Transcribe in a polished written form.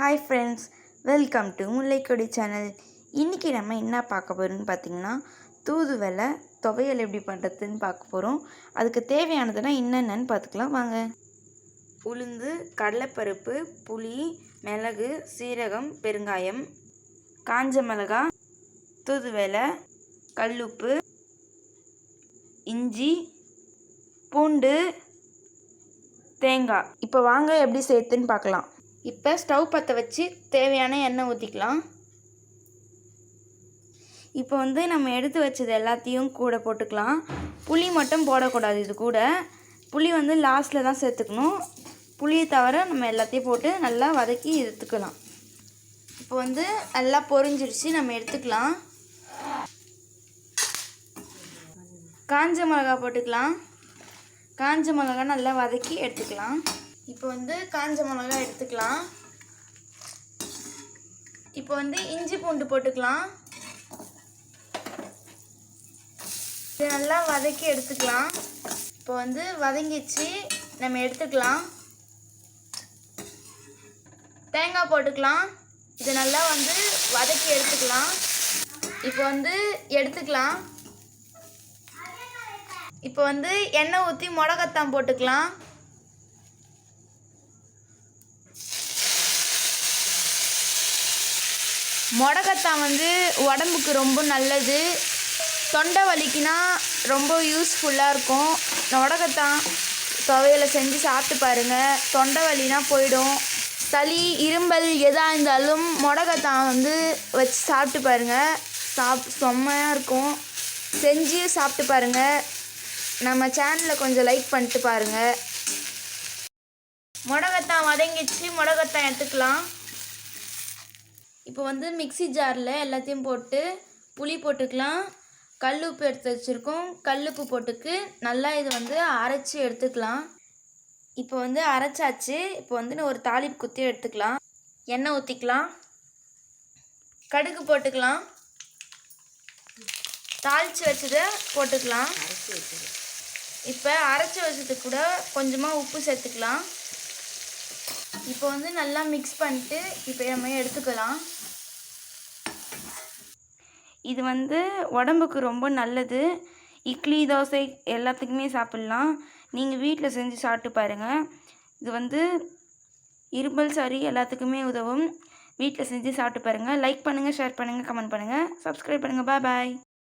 Hi friends, welcome to Mullaikodi channel. இன்றைக்கி நம்ம என்ன பார்க்க போகிறோம்னு பார்த்திங்கன்னா, தூதுவளை துவையல் எப்படி பண்ணுறதுன்னு பார்க்க போகிறோம். அதுக்கு தேவையானதுன்னா என்னென்னு பார்த்துக்கலாம் வாங்க. உளுந்து, கடலைப்பருப்பு, புளி, மிளகு, சீரகம், பெருங்காயம், காஞ்ச மிளகாய், தூதுவளை, கல்லுப்பு, இஞ்சி, பூண்டு, தேங்காய். இப்போ வாங்க எப்படி சேர்த்துன்னு பார்க்கலாம். இப்போ ஸ்டவ் பற்ற வச்சு தேவையான எண்ணெய் ஊற்றிக்கலாம். இப்போ நம்ம எடுத்து வச்சது எல்லாத்தையும் கூட போட்டுக்கலாம். புளி மட்டும் போடக்கூடாது. இது கூட புளி லாஸ்ட்டில் தான் சேர்த்துக்கணும். புளியை தவிர நம்ம எல்லாத்தையும் போட்டு நல்லா வதக்கி எடுத்துக்கலாம். இப்போ நல்லா பொரிஞ்சிருச்சு, நம்ம எடுத்துக்கலாம். காஞ்ச மிளகா போட்டுக்கலாம். காஞ்ச மிளகா நல்லா வதக்கி எடுத்துக்கலாம். இப்போ காஞ்ச மிளகா எடுத்துக்கலாம். இப்போ இஞ்சி பூண்டு போட்டுக்கலாம். இது நல்லா வதக்கி எடுத்துக்கலாம். இப்போ வதங்கிச்சு, நம்ம எடுத்துக்கலாம். தேங்காய் போட்டுக்கலாம். இது நல்லா வதக்கி எடுத்துக்கலாம். இப்போ எடுத்துக்கலாம். இப்போ எண்ணெய் ஊற்றி மிளகாத்தான் போட்டுக்கலாம். மிளகாத்தான் உடம்புக்கு ரொம்ப நல்லது. தொண்டை வலிக்குனா ரொம்ப யூஸ்ஃபுல்லாக இருக்கும். மிளகாத்தான் துவையலை செஞ்சு சாப்பிட்டு பாருங்கள். தொண்டை வலினா போயிடும். சளி, இரும்பல் எதாக இருந்தாலும் மிளகாத்தான் வச்சு சாப்பிட்டு பாருங்கள். செம்மையாக இருக்கும். செஞ்சு சாப்பிட்டு பாருங்கள். நம்ம சேனலை கொஞ்சம் லைக் பண்ணிட்டு பாருங்கள். மிளகாத்தான் வதங்கிச்சு, மிளகாத்தான் எடுத்துக்கலாம். இப்போ மிக்ஸி ஜாரில் எல்லாத்தையும் போட்டு புளி போட்டுக்கலாம். கல்லுப்பு எடுத்து வச்சுருக்கோம். கல்லுப்பு போட்டுக்கு நல்லா இது அரைச்சி எடுத்துக்கலாம். இப்போ அரைச்சாச்சு. இப்போ ஒரு தாளிப்பு குத்தி எடுத்துக்கலாம். எண்ணெய் ஊற்றிக்கலாம். கடுகு போட்டுக்கலாம். தாளித்து வச்சதை போட்டுக்கலாம். இப்போ அரைச்சி வச்சது கூட கொஞ்சமாக உப்பு சேர்த்துக்கலாம். இப்போ நல்லா மிக்ஸ் பண்ணிட்டு இப்போ நம்ம எடுத்துக்கலாம். இது உடம்புக்கு ரொம்ப நல்லது. இட்லி, தோசை எல்லாத்துக்குமே சாப்பிட்லாம். நீங்கள் வீட்டில் செஞ்சு சாப்பிட்டு பாருங்கள். இது இருமல், சளி எல்லாத்துக்குமே உதவும். வீட்டில் செஞ்சு சாப்பிட்டு பாருங்கள். லைக் பண்ணுங்கள், ஷேர் பண்ணுங்கள், கமெண்ட் பண்ணுங்கள், சப்ஸ்கிரைப் பண்ணுங்கள். பாய்.